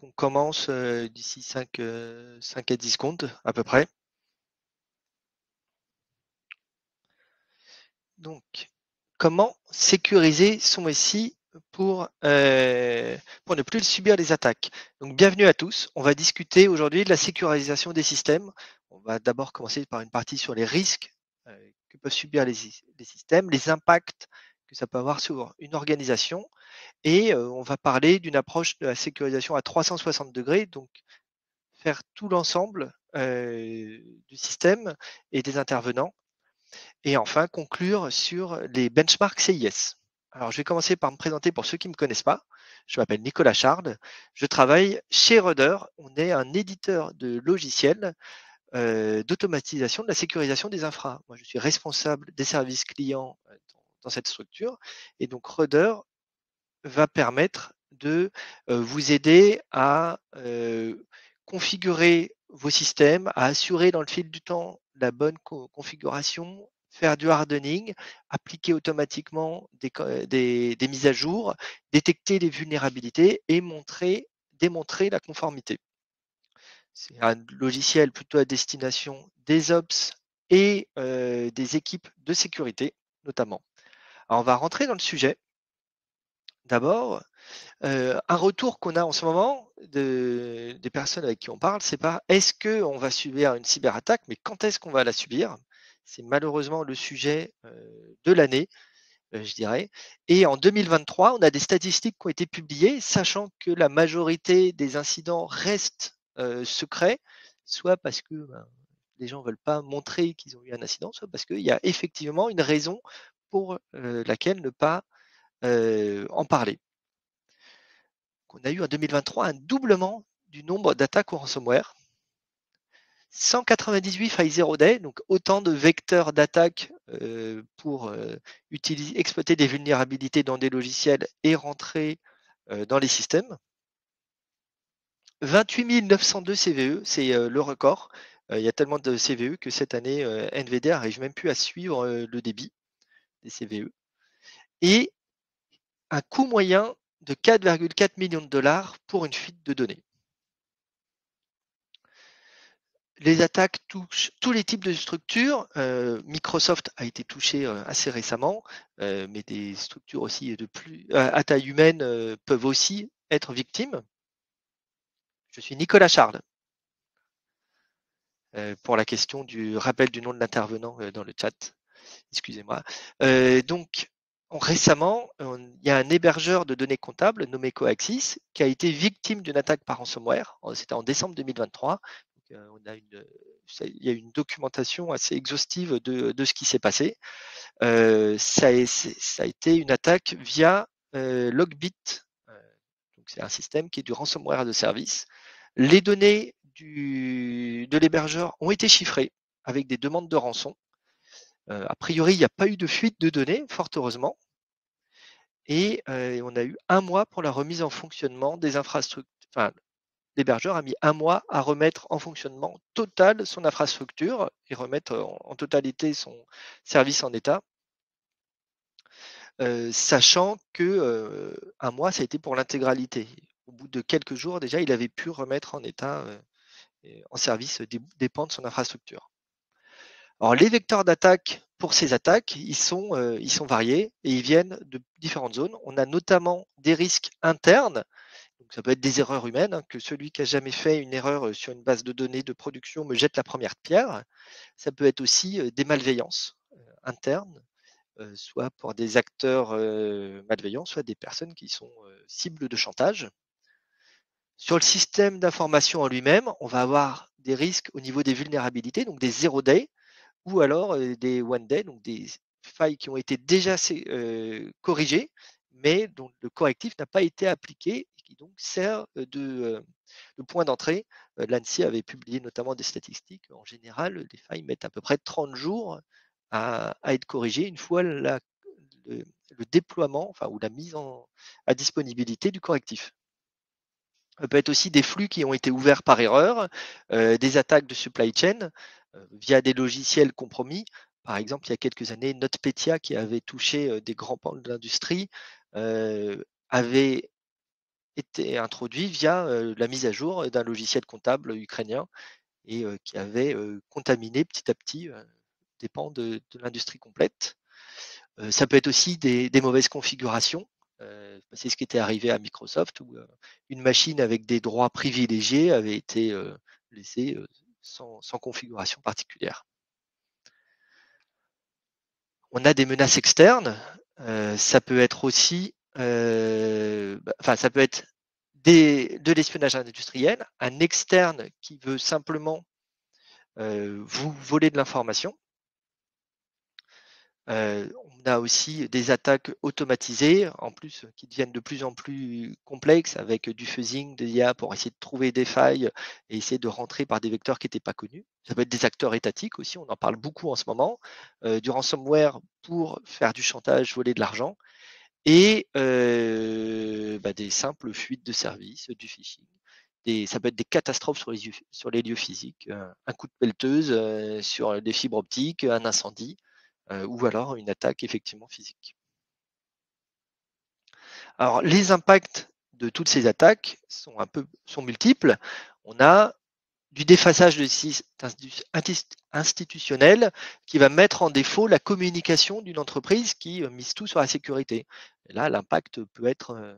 qu'on commence d'ici 5 à 10 secondes à peu près. Donc, comment sécuriser son SI pour ne plus subir les attaques? Donc, bienvenue à tous. On va discuter aujourd'hui de la sécurisation des systèmes. On va d'abord commencer par une partie sur les risques que peuvent subir les systèmes, les impacts que ça peut avoir sur une organisation. Et on va parler d'une approche de la sécurisation à 360 degrés, donc faire tout l'ensemble du système et des intervenants. Et enfin, conclure sur les benchmarks CIS. Alors, je vais commencer par me présenter pour ceux qui ne me connaissent pas. Je m'appelle Nicolas Charles. Je travaille chez Rudder. On est un éditeur de logiciels d'automatisation de la sécurisation des infras. Moi, je suis responsable des services clients dans cette structure. Et donc, Rudder va permettre de vous aider à configurer vos systèmes, à assurer dans le fil du temps la bonne configuration, faire du hardening, appliquer automatiquement des mises à jour, détecter les vulnérabilités et démontrer la conformité. C'est un logiciel plutôt à destination des ops et des équipes de sécurité notamment. Alors on va rentrer dans le sujet. D'abord, un retour qu'on a en ce moment des personnes avec qui on parle, c'est pas est-ce qu'on va subir une cyberattaque, mais quand est-ce qu'on va la subir? C'est malheureusement le sujet de l'année, je dirais. Et en 2023, on a des statistiques qui ont été publiées, sachant que la majorité des incidents restent secrets, soit parce que les gens ne veulent pas montrer qu'ils ont eu un incident, soit parce qu'il y a effectivement une raison pour laquelle ne pas en parler. On a eu en 2023 un doublement du nombre d'attaques au ransomware. 198 failles zero day, donc autant de vecteurs d'attaque pour exploiter des vulnérabilités dans des logiciels et rentrer dans les systèmes. 28 902 CVE, c'est le record. Il y a tellement de CVE que cette année, NVD n'arrive même plus à suivre le débit des CVE. Et un coût moyen de 4,4 millions de dollars pour une fuite de données. Les attaques touchent tous les types de structures. Microsoft a été touché assez récemment, mais des structures aussi à taille humaine peuvent aussi être victimes. Je suis Nicolas Charles pour la question du rappel du nom de l'intervenant dans le chat. Excusez-moi. Donc, récemment, il y a un hébergeur de données comptables nommé Coaxis qui a été victime d'une attaque par ransomware. C'était en décembre 2023. Il y a une documentation assez exhaustive de ce qui s'est passé. Ça a été une attaque via Logbit. Donc c'est un système qui est du ransomware de service. Les données de l'hébergeur ont été chiffrées avec des demandes de rançon. A priori, il n'y a pas eu de fuite de données, fort heureusement. Et on a eu 1 mois pour la remise en fonctionnement des infrastructures. Enfin, l'hébergeur a mis 1 mois à remettre en fonctionnement total son infrastructure et remettre en totalité son service en état. Sachant que 1 mois, ça a été pour l'intégralité. Au bout de quelques jours, déjà, il avait pu remettre en état, en service des pans de son infrastructure. Alors, les vecteurs d'attaque pour ces attaques, ils sont variés et ils viennent de différentes zones. On a notamment des risques internes. Donc, ça peut être des erreurs humaines, que celui qui a jamais fait une erreur sur une base de données de production me jette la première pierre. Ça peut être aussi des malveillances internes, soit pour des acteurs malveillants, soit des personnes qui sont cibles de chantage. Sur le système d'information en lui-même, on va avoir des risques au niveau des vulnérabilités, donc des zero day, ou alors des one day, donc des failles qui ont été déjà corrigées, mais dont le correctif n'a pas été appliqué et qui donc sert de point d'entrée. L'ANSSI avait publié notamment des statistiques. En général, les failles mettent à peu près 30 jours à être corrigées une fois le déploiement, enfin, ou la mise à disponibilité du correctif. Ça peut être aussi des flux qui ont été ouverts par erreur, des attaques de supply chain via des logiciels compromis. Par exemple, il y a quelques années, NotPetya, qui avait touché des grands pans de l'industrie, avait été introduit via la mise à jour d'un logiciel comptable ukrainien et qui avait contaminé petit à petit des pans de l'industrie complète. Ça peut être aussi des mauvaises configurations. C'est ce qui était arrivé à Microsoft où une machine avec des droits privilégiés avait été laissée sans configuration particulière. On a des menaces externes. Ça peut être aussi, ça peut être de l'espionnage industriel, un externe qui veut simplement vous voler de l'information. On a aussi des attaques automatisées, en plus, qui deviennent de plus en plus complexes avec du fuzzing de l'IA pour essayer de trouver des failles et essayer de rentrer par des vecteurs qui n'étaient pas connus. Ça peut être des acteurs étatiques aussi, on en parle beaucoup en ce moment, du ransomware pour faire du chantage, voler de l'argent, et des simples fuites de services, du phishing. Ça peut être des catastrophes sur les lieux physiques, un coup de pelleteuse sur des fibres optiques, un incendie, ou alors une attaque effectivement physique. Alors les impacts de toutes ces attaques sont multiples. On a du déphasage de système institutionnel qui va mettre en défaut la communication d'une entreprise qui mise tout sur la sécurité. Et là, l'impact peut être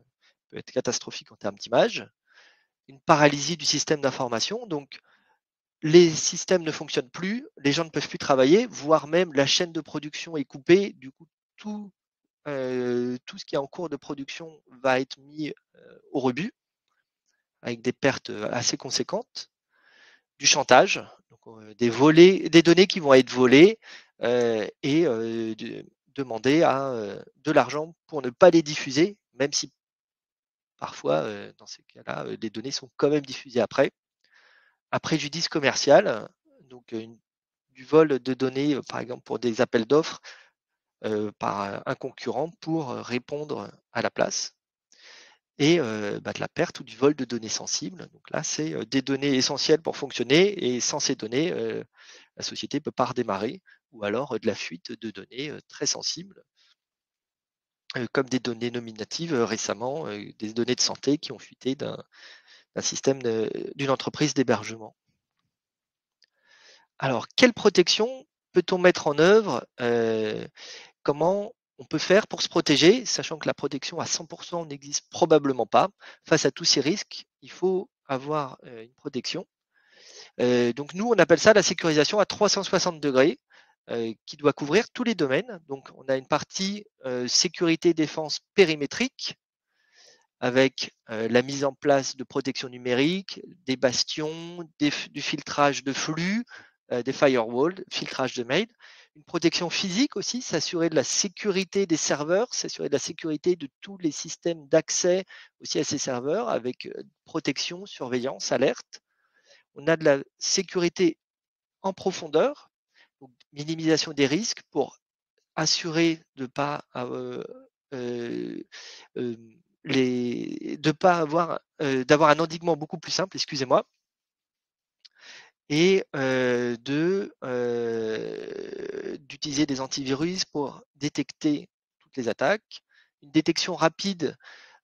catastrophique en termes d'image. Une paralysie du système d'information, donc les systèmes ne fonctionnent plus, les gens ne peuvent plus travailler, voire même la chaîne de production est coupée, du coup tout ce qui est en cours de production va être mis au rebut, avec des pertes assez conséquentes, du chantage, donc, des données qui vont être volées et demander de l'argent pour ne pas les diffuser, même si parfois, dans ces cas-là, les données sont quand même diffusées après. Un préjudice commercial, donc du vol de données, par exemple pour des appels d'offres par un concurrent pour répondre à la place. Et de la perte ou du vol de données sensibles. Donc là, c'est des données essentielles pour fonctionner et sans ces données, la société ne peut pas redémarrer ou alors de la fuite de données très sensibles, comme des données nominatives récemment, des données de santé qui ont fuité d'un système d'une entreprise d'hébergement. Alors, quelle protection peut-on mettre en œuvre comment on peut faire pour se protéger, sachant que la protection à 100% n'existe probablement pas. Face à tous ces risques, il faut avoir une protection. Donc nous, on appelle ça la sécurisation à 360 degrés, qui doit couvrir tous les domaines. Donc on a une partie sécurité défense périmétrique, avec la mise en place de protection numérique, des bastions, du filtrage de flux, des firewalls, filtrage de mail. Une protection physique aussi, s'assurer de la sécurité des serveurs, s'assurer de la sécurité de tous les systèmes d'accès aussi à ces serveurs, avec protection, surveillance, alerte. On a de la sécurité en profondeur, donc minimisation des risques pour assurer de pas de pas avoir d'avoir un endiguement beaucoup plus simple, excusez-moi, et d'utiliser des antivirus pour détecter toutes les attaques. Une détection rapide,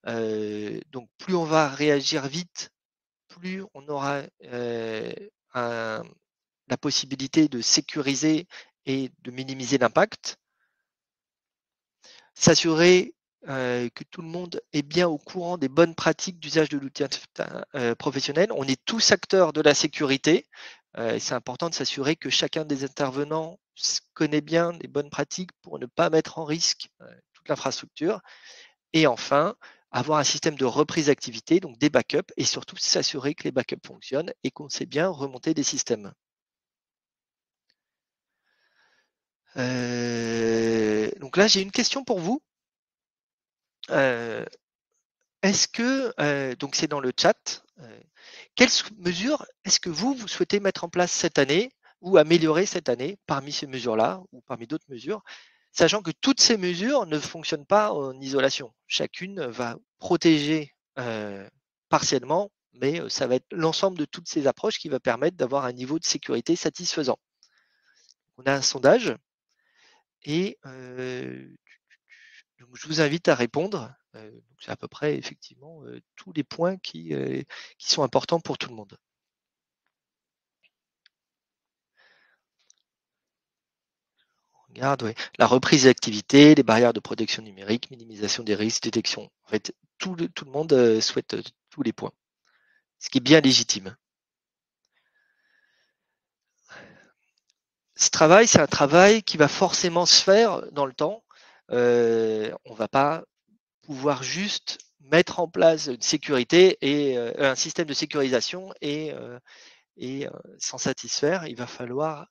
donc plus on va réagir vite, plus on aura la possibilité de sécuriser et de minimiser l'impact. S'assurer que tout le monde est bien au courant des bonnes pratiques d'usage de l'outil professionnel. On est tous acteurs de la sécurité. C'est important de s'assurer que chacun des intervenants connaît bien les bonnes pratiques pour ne pas mettre en risque toute l'infrastructure. Et enfin, avoir un système de reprise d'activité, donc des backups, et surtout s'assurer que les backups fonctionnent et qu'on sait bien remonter des systèmes. Donc là, j'ai une question pour vous. Est-ce que, donc c'est dans le chat, quelles mesures est-ce que vous souhaitez mettre en place cette année ou améliorer cette année parmi ces mesures-là ou parmi d'autres mesures, sachant que toutes ces mesures ne fonctionnent pas en isolation. Chacune va protéger partiellement, mais ça va être l'ensemble de toutes ces approches qui va permettre d'avoir un niveau de sécurité satisfaisant. On a un sondage et donc je vous invite à répondre. Donc c'est à peu près effectivement, tous les points qui sont importants pour tout le monde. On regarde, ouais, la reprise d'activité, les barrières de protection numérique, minimisation des risques, détection. En fait, tout le monde, souhaite, tous les points, ce qui est bien légitime. Ce travail, c'est un travail qui va forcément se faire dans le temps. On va pas pouvoir juste mettre en place une sécurité et un système de sécurisation et s'en satisfaire. Il va falloir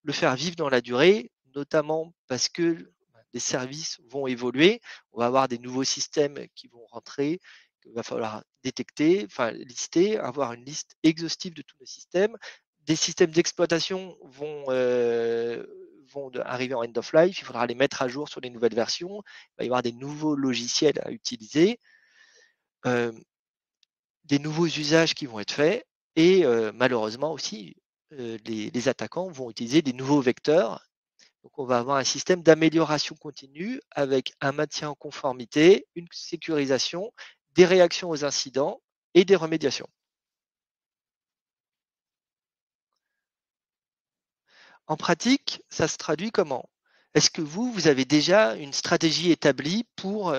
le faire vivre dans la durée, notamment parce que les services vont évoluer. On va avoir des nouveaux systèmes qui vont rentrer, qu'il va falloir détecter, enfin lister, avoir une liste exhaustive de tous les systèmes. Des systèmes d'exploitation vont arriver en end of life, il faudra les mettre à jour sur les nouvelles versions, il va y avoir des nouveaux logiciels à utiliser, euh, des nouveaux usages qui vont être faits et malheureusement aussi, les attaquants vont utiliser des nouveaux vecteurs. Donc, on va avoir un système d'amélioration continue avec un maintien en conformité, une sécurisation, des réactions aux incidents et des remédiations. En pratique, ça se traduit comment? Est-ce que vous avez déjà une stratégie établie pour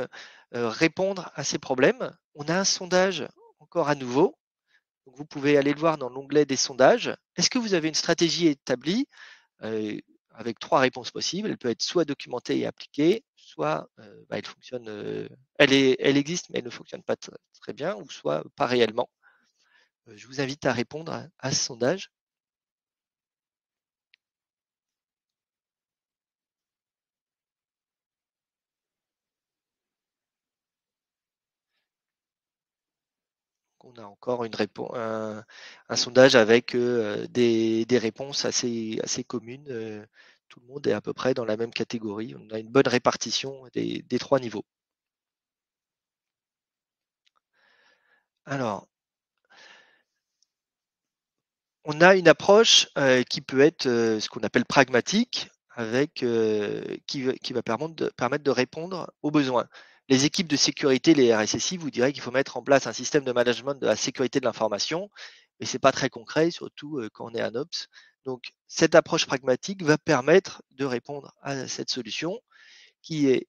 répondre à ces problèmes? On a un sondage encore à nouveau. Donc vous pouvez aller le voir dans l'onglet des sondages. Est-ce que vous avez une stratégie établie avec trois réponses possibles? Elle peut être soit documentée et appliquée, soit elle fonctionne, elle existe mais elle ne fonctionne pas très bien, ou soit pas réellement. Je vous invite à répondre à ce sondage. On a encore un sondage avec des réponses assez communes. Tout le monde est à peu près dans la même catégorie. On a une bonne répartition des trois niveaux. Alors, on a une approche qui peut être ce qu'on appelle pragmatique, avec, qui va permettre de répondre aux besoins. Les équipes de sécurité, les RSSI, vous diraient qu'il faut mettre en place un système de management de la sécurité de l'information, mais ce n'est pas très concret, surtout quand on est un Ops. Donc, cette approche pragmatique va permettre de répondre à cette solution qui est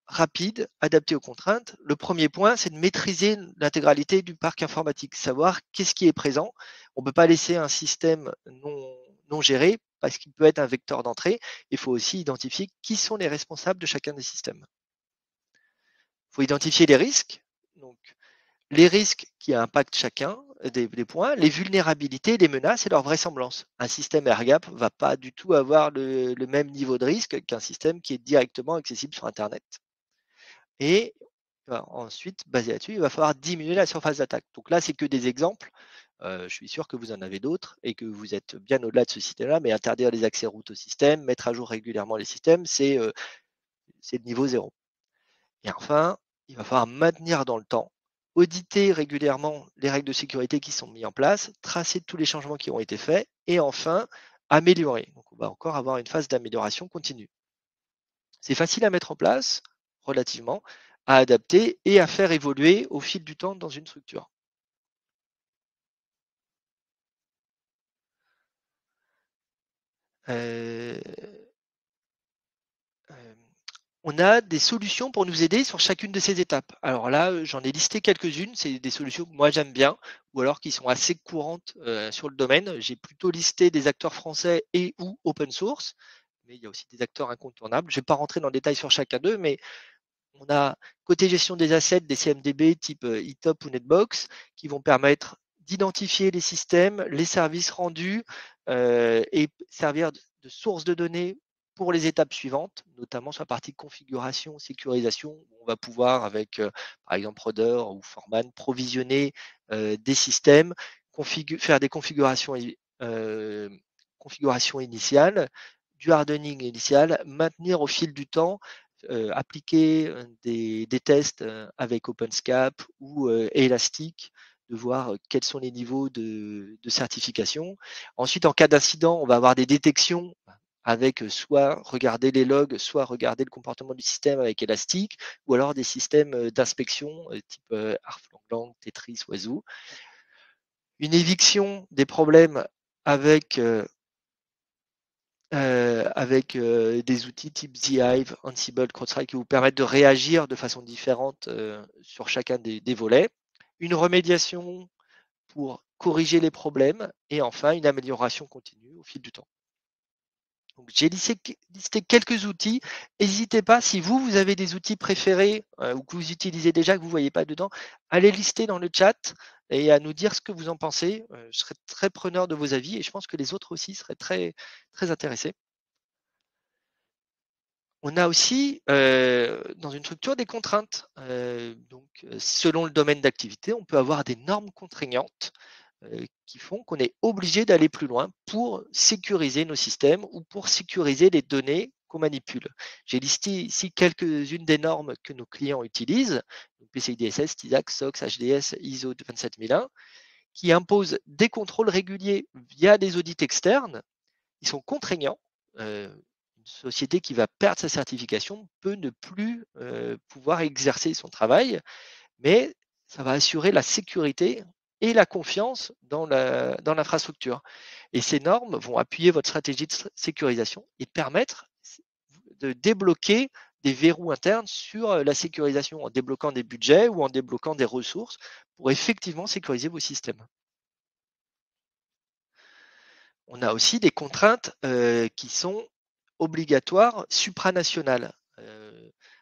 rapide, adapté aux contraintes. Le premier point, c'est de maîtriser l'intégralité du parc informatique, savoir qu'est-ce qui est présent. On ne peut pas laisser un système non géré parce qu'il peut être un vecteur d'entrée. Il faut aussi identifier qui sont les responsables de chacun des systèmes. Il faut identifier les risques, donc les risques qui impactent chacun des points, les vulnérabilités, les menaces et leur vraisemblance. Un système air-gap ne va pas du tout avoir le même niveau de risque qu'un système qui est directement accessible sur Internet. Et ensuite, basé là-dessus, il va falloir diminuer la surface d'attaque. Donc là, c'est que des exemples. Je suis sûr que vous en avez d'autres et que vous êtes bien au-delà de ce système-là, mais interdire les accès routes au système, mettre à jour régulièrement les systèmes, c'est le niveau zéro. Et enfin, il va falloir maintenir dans le temps, auditer régulièrement les règles de sécurité qui sont mises en place, tracer tous les changements qui ont été faits et enfin, améliorer. Donc on va encore avoir une phase d'amélioration continue. C'est facile à mettre en place, relativement, à adapter et à faire évoluer au fil du temps dans une structure. Euh, euh, on a des solutions pour nous aider sur chacune de ces étapes. Alors là, j'en ai listé quelques-unes, c'est des solutions que moi j'aime bien, ou alors qui sont assez courantes sur le domaine. J'ai plutôt listé des acteurs français et ou open source, mais il y a aussi des acteurs incontournables. Je ne vais pas rentrer dans le détail sur chacun d'eux, mais on a côté gestion des assets, des CMDB type eTop ou Netbox qui vont permettre d'identifier les systèmes, les services rendus et servir de source de données pour les étapes suivantes, notamment sur la partie configuration, sécurisation, où on va pouvoir avec par exemple Roder ou Foreman provisionner des systèmes, faire des configurations initiales, du hardening initial, maintenir au fil du temps appliquer des tests avec OpenSCAP ou Elastic, de voir quels sont les niveaux de certification. Ensuite, en cas d'incident, on va avoir des détections avec soit regarder les logs, soit regarder le comportement du système avec Elastic, ou alors des systèmes d'inspection type Arflang, Tetris, Oiseau. Une éviction des problèmes avec des outils type The Hive, Ansible, CrowdStrike qui vous permettent de réagir de façon différente sur chacun des volets. Une remédiation pour corriger les problèmes et enfin une amélioration continue au fil du temps. Donc, j'ai listé quelques outils. N'hésitez pas, si vous avez des outils préférés ou que vous utilisez déjà, que vous ne voyez pas dedans, à les lister dans le chat et à nous dire ce que vous en pensez. Je serais très preneur de vos avis et je pense que les autres aussi seraient très, très intéressés. On a aussi dans une structure des contraintes. Donc, selon le domaine d'activité, on peut avoir des normes contraignantes qui font qu'on est obligé d'aller plus loin pour sécuriser nos systèmes ou pour sécuriser les données qu'on manipule. J'ai listé ici quelques-unes des normes que nos clients utilisent, PCI DSS, TISAC, SOX, HDS, ISO 27001, qui imposent des contrôles réguliers via des audits externes. Ils sont contraignants. Une société qui va perdre sa certification peut ne plus pouvoir exercer son travail, mais ça va assurer la sécurité et la confiance dans l'infrastructure. Et ces normes vont appuyer votre stratégie de sécurisation et permettre de débloquer des verrous internes sur la sécurisation en débloquant des budgets ou en débloquant des ressources pour effectivement sécuriser vos systèmes. On a aussi des contraintes qui sont obligatoires supranationales,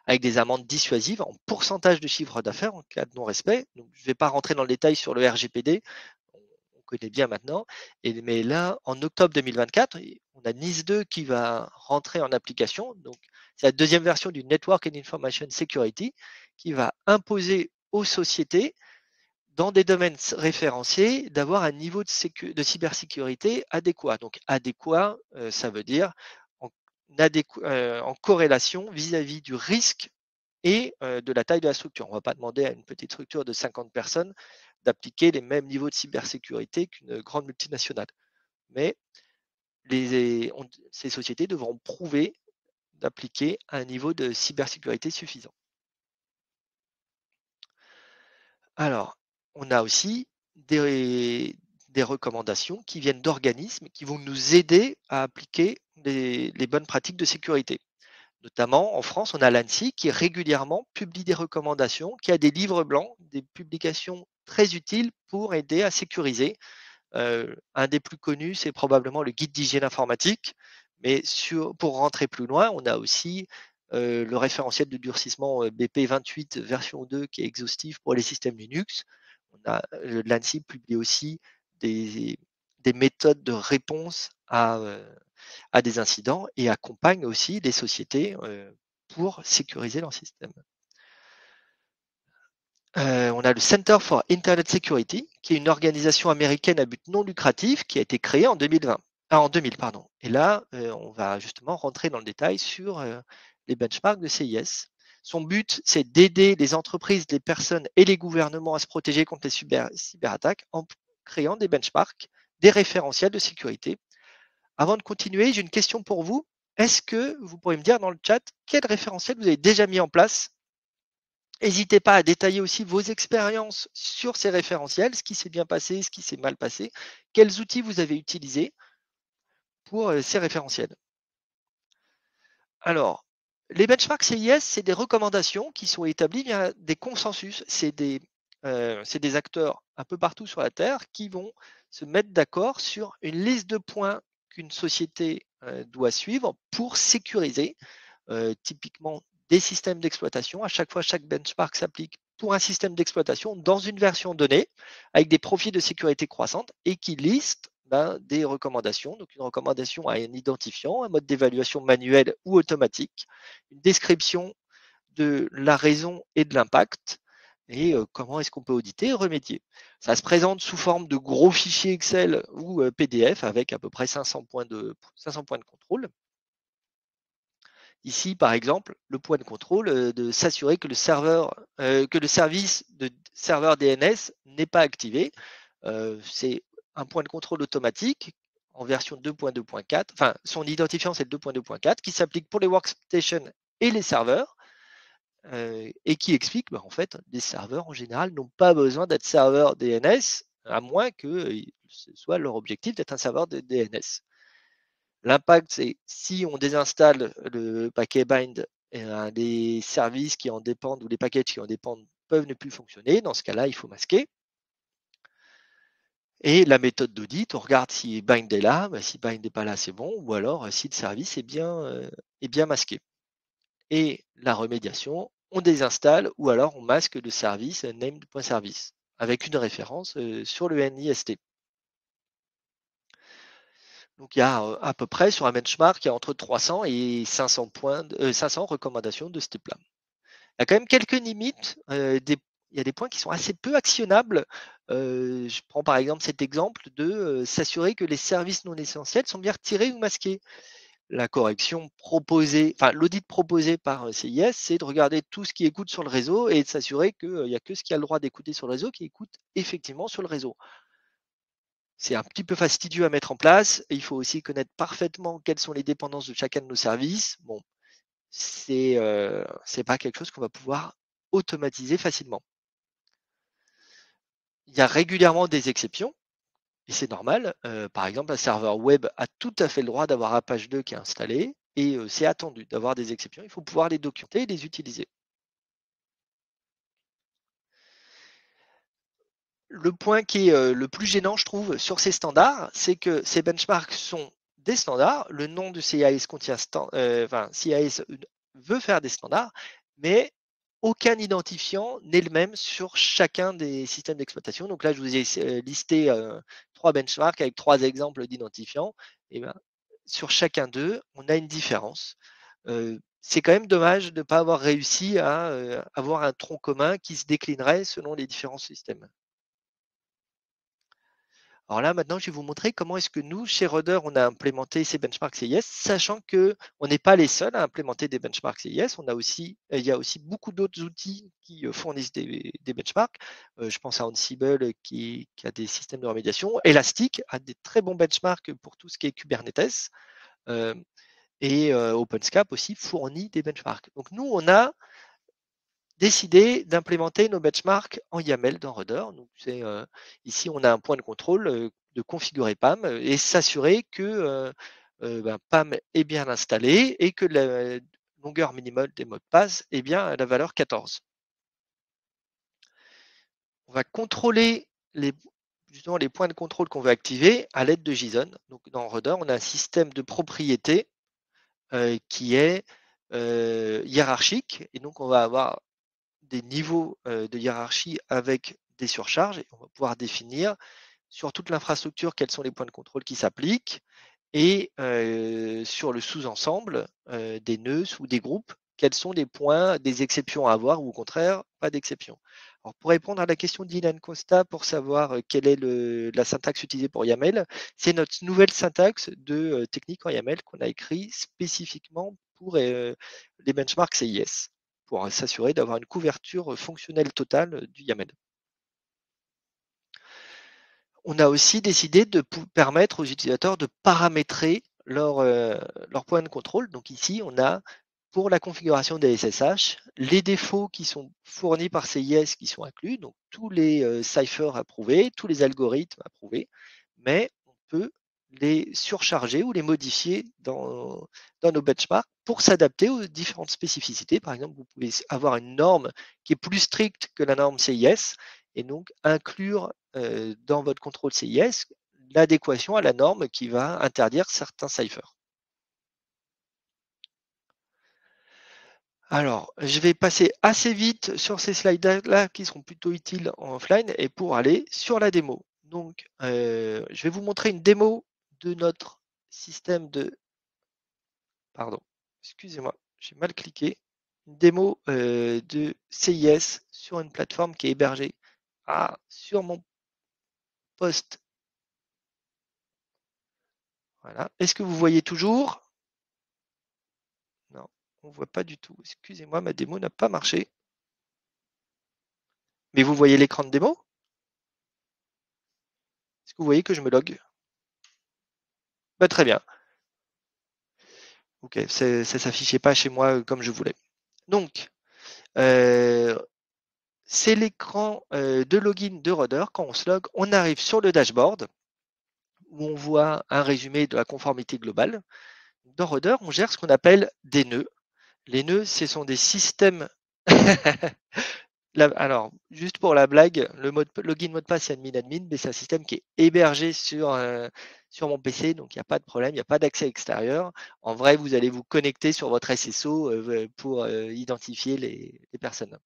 avec des amendes dissuasives en pourcentage de chiffre d'affaires en cas de non-respect. Donc, je ne vais pas rentrer dans le détail sur le RGPD, on connaît bien maintenant. Mais là, en octobre 2024, on a NIS 2 qui va rentrer en application. Donc, c'est la deuxième version du Network and Information Security qui va imposer aux sociétés dans des domaines référenciés, d'avoir un niveau de cybersécurité adéquat. Donc adéquat, ça veut dire en corrélation vis-à-vis du risque et de la taille de la structure. On ne va pas demander à une petite structure de 50 personnes d'appliquer les mêmes niveaux de cybersécurité qu'une grande multinationale. Mais ces sociétés devront prouver d'appliquer un niveau de cybersécurité suffisant. Alors, on a aussi des recommandations qui viennent d'organismes qui vont nous aider à appliquer les bonnes pratiques de sécurité. Notamment, en France, on a l'ANSSI qui régulièrement publie des recommandations, qui a des livres blancs, des publications très utiles pour aider à sécuriser. Un des plus connus, c'est probablement le guide d'hygiène informatique. Mais pour rentrer plus loin, on a aussi le référentiel de durcissement BP 28 version 2 qui est exhaustif pour les systèmes Linux. L'ANSSI publie aussi des, des méthodes de réponse à des incidents et accompagne aussi les sociétés pour sécuriser leur système. On a le Center for Internet Security, qui est une organisation américaine à but non lucratif qui a été créée en 2020. En 2000, pardon. Et là, on va justement rentrer dans le détail sur les benchmarks de CIS. Son but, c'est d'aider les entreprises, les personnes et les gouvernements à se protéger contre les cyberattaques en créant des benchmarks, des référentiels de sécurité. Avant de continuer, j'ai une question pour vous. Est-ce que vous pourriez me dire dans le chat quel référentiel vous avez déjà mis en place? N'hésitez pas à détailler aussi vos expériences sur ces référentiels, ce qui s'est bien passé, ce qui s'est mal passé, quels outils vous avez utilisés pour ces référentiels. Alors, les benchmarks CIS, c'est des recommandations qui sont établies via des consensus. C'est des acteurs un peu partout sur la Terre qui vont se mettre d'accord sur une liste de points qu'une société doit suivre pour sécuriser typiquement des systèmes d'exploitation. À chaque fois, chaque benchmark s'applique pour un système d'exploitation dans une version donnée avec des profils de sécurité croissantes et qui liste des recommandations. Donc, une recommandation a un identifiant, un mode d'évaluation manuel ou automatique, une description de la raison et de l'impact et comment est-ce qu'on peut auditer et remédier. Ça se présente sous forme de gros fichiers Excel ou PDF avec à peu près 500 points de contrôle. Ici, par exemple, le point de contrôle de s'assurer que le service de serveur DNS n'est pas activé. C'est un point de contrôle automatique en version 2.2.4, enfin son identifiant c'est le 2.2.4 qui s'applique pour les workstations et les serveurs et qui explique en fait les serveurs en général n'ont pas besoin d'être serveurs DNS à moins que ce soit leur objectif d'être un serveur de DNS. L'impact c'est si on désinstalle le paquet bind, les services qui en dépendent ou les packages qui en dépendent peuvent ne plus fonctionner. Dans ce cas-là, il faut masquer. Et la méthode d'audit, on regarde si bind est là, si bind n'est pas là, c'est bon, ou alors si le service est bien masqué. Et la remédiation, on désinstalle ou alors on masque le service named.service avec une référence sur le NIST. Donc il y a à peu près sur un benchmark, il y a entre 300 et 500 recommandations de ce type-là. Il y a quand même quelques limites, il y a des points qui sont assez peu actionnables. Je prends par exemple cet exemple de s'assurer que les services non essentiels sont bien retirés ou masqués. La correction proposée, enfin l'audit proposé par CIS, c'est de regarder tout ce qui écoute sur le réseau et de s'assurer qu'il n'y a que ce qui a le droit d'écouter sur le réseau qui écoute effectivement sur le réseau. C'est un petit peu fastidieux à mettre en place. Il faut aussi connaître parfaitement quelles sont les dépendances de chacun de nos services. Bon, c'est pas quelque chose qu'on va pouvoir automatiser facilement. Il y a régulièrement des exceptions, et c'est normal. Par exemple, un serveur web a tout à fait le droit d'avoir Apache 2 qui est installé, et c'est attendu d'avoir des exceptions. Il faut pouvoir les documenter et les utiliser. Le point qui est le plus gênant, je trouve, sur ces standards, c'est que ces benchmarks sont des standards. Le nom du CIS contient, CIS veut faire des standards, mais aucun identifiant n'est le même sur chacun des systèmes d'exploitation. Donc là, je vous ai listé 3 benchmarks avec 3 exemples d'identifiants. Et ben, sur chacun d'eux, on a une différence. C'est quand même dommage de ne pas avoir réussi à avoir un tronc commun qui se déclinerait selon les différents systèmes. Alors là, maintenant, je vais vous montrer comment est-ce que nous, chez Rudder, on a implémenté ces benchmarks CIS, sachant qu'on n'est pas les seuls à implémenter des benchmarks CIS. Il y a aussi beaucoup d'autres outils qui fournissent des benchmarks. Je pense à Ansible qui a des systèmes de remédiation. Elastic a des très bons benchmarks pour tout ce qui est Kubernetes. Et OpenSCAP aussi fournit des benchmarks. Donc nous, on a décidé d'implémenter nos benchmarks en YAML dans Rudder. Donc ici, on a un point de contrôle de configurer PAM et s'assurer que PAM est bien installé et que la longueur minimale des mots de passe est bien la valeur 14. On va contrôler justement les points de contrôle qu'on veut activer à l'aide de JSON. Donc dans Rudder, on a un système de propriété qui est hiérarchique et donc on va avoir des niveaux de hiérarchie avec des surcharges et on va pouvoir définir sur toute l'infrastructure quels sont les points de contrôle qui s'appliquent et sur le sous-ensemble des nœuds ou des groupes, quels sont les points, des exceptions à avoir ou au contraire pas d'exception. Alors pour répondre à la question d'Ilan Costa pour savoir quelle est la syntaxe utilisée pour YAML, c'est notre nouvelle syntaxe de technique en YAML qu'on a écrit spécifiquement pour les benchmarks CIS pour s'assurer d'avoir une couverture fonctionnelle totale du YAML. On a aussi décidé de permettre aux utilisateurs de paramétrer leur point de contrôle. Donc ici, on a pour la configuration des SSH, les défauts qui sont fournis par CIS qui sont inclus, donc tous les ciphers approuvés, tous les algorithmes approuvés, mais on peut les surcharger ou les modifier dans nos benchmarks pour s'adapter aux différentes spécificités. Par exemple, vous pouvez avoir une norme qui est plus stricte que la norme CIS et donc inclure dans votre contrôle CIS l'adéquation à la norme qui va interdire certains ciphers. Alors, je vais passer assez vite sur ces slides-là qui seront plutôt utiles en offline et pour aller sur la démo. Donc, je vais vous montrer une démo de notre système de... Pardon, excusez-moi, j'ai mal cliqué. Une démo de CIS sur une plateforme qui est hébergée sur mon poste. Voilà. Est-ce que vous voyez toujours? Non, on ne voit pas du tout. Excusez-moi, ma démo n'a pas marché. Mais vous voyez l'écran de démo? Est-ce que vous voyez que je me log? Très bien. Ok, ça s'affichait pas chez moi comme je voulais. Donc, c'est l'écran de login de Roder. Quand on se log, on arrive sur le dashboard où on voit un résumé de la conformité globale. Dans Roder, on gère ce qu'on appelle des nœuds. Les nœuds, ce sont des systèmes. Alors, juste pour la blague, le mot login mot de passe, c'est admin, mais c'est un système qui est hébergé sur mon PC, donc il n'y a pas de problème, il n'y a pas d'accès extérieur. En vrai, vous allez vous connecter sur votre SSO pour identifier les personnes.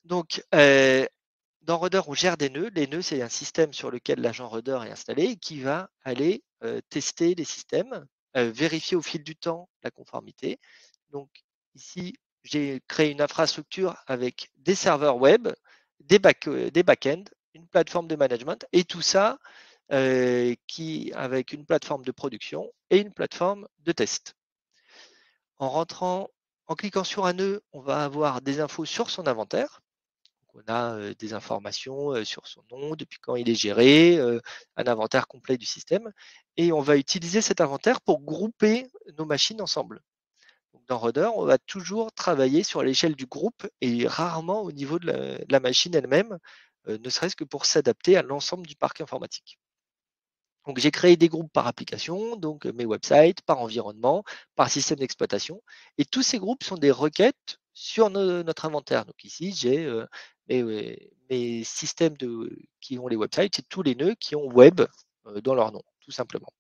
Donc, dans Rudder, on gère des nœuds. Les nœuds, c'est un système sur lequel l'agent Rudder est installé et qui va aller tester les systèmes, vérifier au fil du temps la conformité. Donc, ici, j'ai créé une infrastructure avec des serveurs web, des back-ends, une plateforme de management et tout ça avec une plateforme de production et une plateforme de test. En cliquant sur un nœud, on va avoir des infos sur son inventaire. On a des informations sur son nom, depuis quand il est géré, un inventaire complet du système. Et on va utiliser cet inventaire pour grouper nos machines ensemble. Donc dans Rudder, on va toujours travailler sur l'échelle du groupe et rarement au niveau de la machine elle-même, ne serait-ce que pour s'adapter à l'ensemble du parc informatique. Donc j'ai créé des groupes par application, donc mes websites, par environnement, par système d'exploitation. Et tous ces groupes sont des requêtes sur notre inventaire. Donc ici, j'ai mes systèmes qui ont les websites, c'est tous les nœuds qui ont web dans leur nom, tout simplement.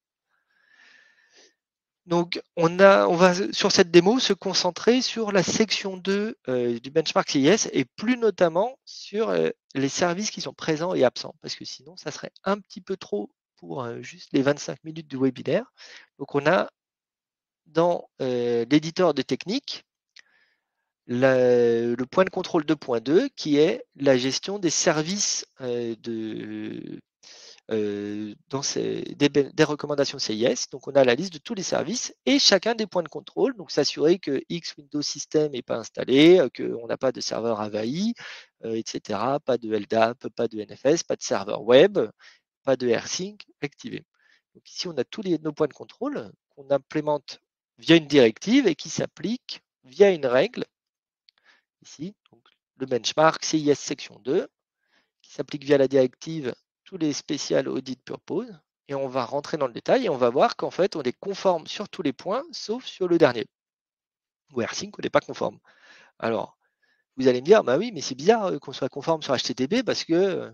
Donc on va sur cette démo se concentrer sur la section 2 du benchmark CIS et plus notamment sur les services qui sont présents et absents, parce que sinon ça serait un petit peu trop pour juste les 25 minutes du webinaire. Donc on a dans l'éditeur de technique le point de contrôle 2.2 qui est la gestion des services dans des recommandations CIS. Donc, on a la liste de tous les services et chacun des points de contrôle. Donc, s'assurer que X Windows System n'est pas installé, qu'on n'a pas de serveur envahi, etc. Pas de LDAP, pas de NFS, pas de serveur web, pas de AirSync activé. Donc, ici, on a tous nos points de contrôle qu'on implémente via une directive et qui s'appliquent via une règle. Ici, donc, le benchmark CIS section 2 qui s'applique via la directive tous les Special Audit Purpose. Et on va rentrer dans le détail et on va voir qu'en fait, on est conforme sur tous les points, sauf sur le dernier. Ou AirSync, on n'est pas conforme. Alors, vous allez me dire, bah oui, mais c'est bizarre qu'on soit conforme sur HTTP parce que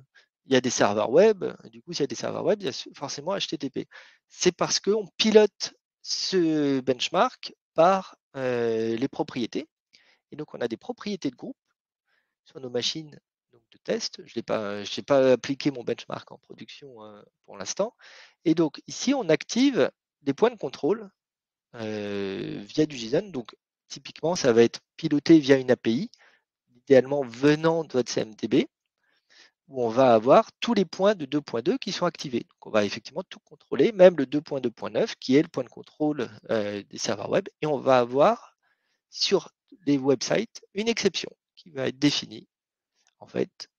il y a des serveurs web. Du coup, s'il y a des serveurs web, il y a forcément HTTP. C'est parce qu'on pilote ce benchmark par les propriétés. Et donc, on a des propriétés de groupe sur nos machines de test. Je n'ai pas appliqué mon benchmark en production pour l'instant. Et donc ici, on active des points de contrôle via du JSON. Donc typiquement, ça va être piloté via une API, idéalement venant de votre CMDB, où on va avoir tous les points de 2.2 qui sont activés. Donc on va effectivement tout contrôler, même le 2.2.9 qui est le point de contrôle des serveurs web. Et on va avoir sur les websites une exception qui va être définie en fait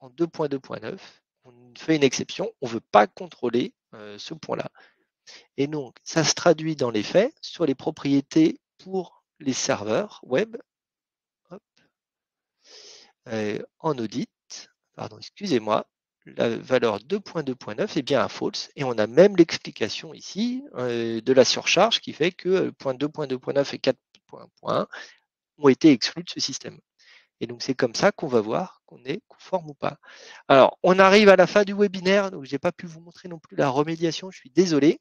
en 2.2.9, on fait une exception, on ne veut pas contrôler ce point-là. Et donc, ça se traduit dans les faits sur les propriétés pour les serveurs web. Hop, en audit, pardon, excusez-moi, la valeur 2.2.9 est bien un false et on a même l'explication ici de la surcharge qui fait que point 2.2.9 et 4.1 ont été exclus de ce système. Et donc, c'est comme ça qu'on va voir qu'on est conforme ou pas. Alors, on arrive à la fin du webinaire, donc je n'ai pas pu vous montrer non plus la remédiation, je suis désolé.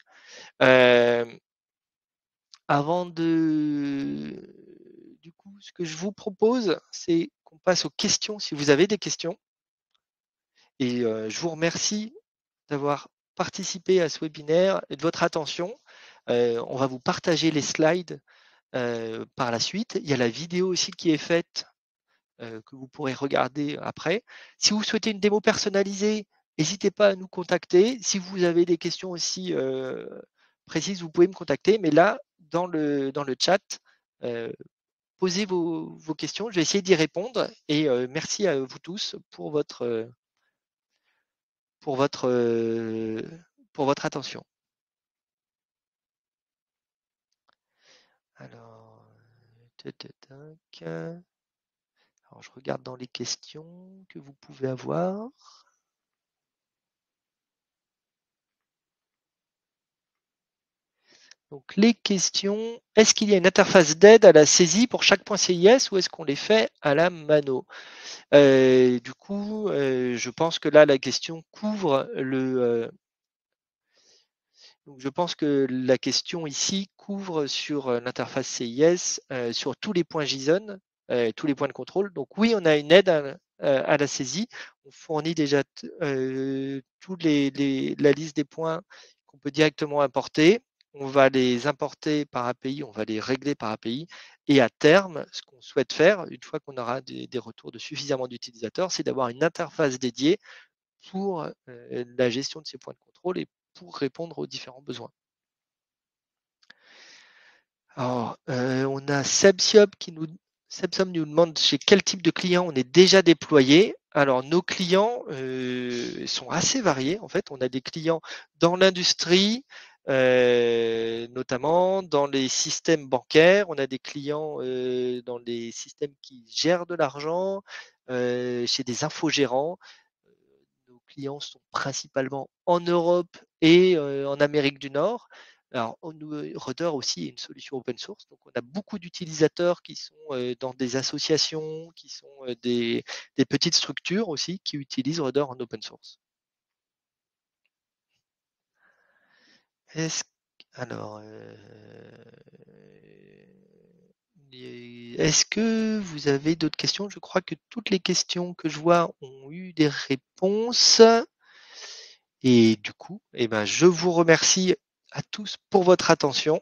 Avant de... Du coup, ce que je vous propose, c'est qu'on passe aux questions, si vous avez des questions. Et je vous remercie d'avoir participé à ce webinaire et de votre attention. On va vous partager les slides par la suite. Il y a la vidéo aussi qui est faite que vous pourrez regarder après. Si vous souhaitez une démo personnalisée, n'hésitez pas à nous contacter. Si vous avez des questions aussi précises, vous pouvez me contacter. Mais là, dans le chat, posez vos questions. Je vais essayer d'y répondre. Et merci à vous tous pour pour votre attention. Alors, tac. Alors, je regarde dans les questions que vous pouvez avoir. Donc, les questions, est-ce qu'il y a une interface d'aide à la saisie pour chaque point CIS ou est-ce qu'on les fait à la mano? Du coup, je pense que là, la question couvre donc je pense que la question ici couvre sur l'interface CIS, sur tous les points JSON, tous les points de contrôle. Donc oui, on a une aide à la saisie. On fournit déjà toute la liste des points qu'on peut directement importer. On va les importer par API, on va les régler par API. Et à terme, ce qu'on souhaite faire, une fois qu'on aura des retours de suffisamment d'utilisateurs, c'est d'avoir une interface dédiée pour la gestion de ces points de contrôle et pour répondre aux différents besoins. Alors, on a Sebsiop Sebsom nous demande chez quel type de client on est déjà déployé. Alors, nos clients sont assez variés. En fait, on a des clients dans l'industrie, notamment dans les systèmes bancaires. On a des clients dans les systèmes qui gèrent de l'argent, chez des infogérants. Nos clients sont principalement en Europe et en Amérique du Nord. Alors, Rudder aussi est une solution open source. Donc, on a beaucoup d'utilisateurs qui sont dans des associations, qui sont des petites structures aussi qui utilisent Rudder en open source. Est-ce, alors, est-ce que vous avez d'autres questions? Je crois que toutes les questions que je vois ont eu des réponses. Et du coup, eh ben, je vous remercie à tous pour votre attention,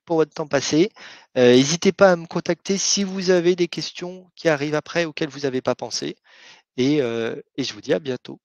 pour votre temps passé. N'hésitez pas à me contacter si vous avez des questions qui arrivent après auxquelles vous n'avez pas pensé. Et je vous dis à bientôt.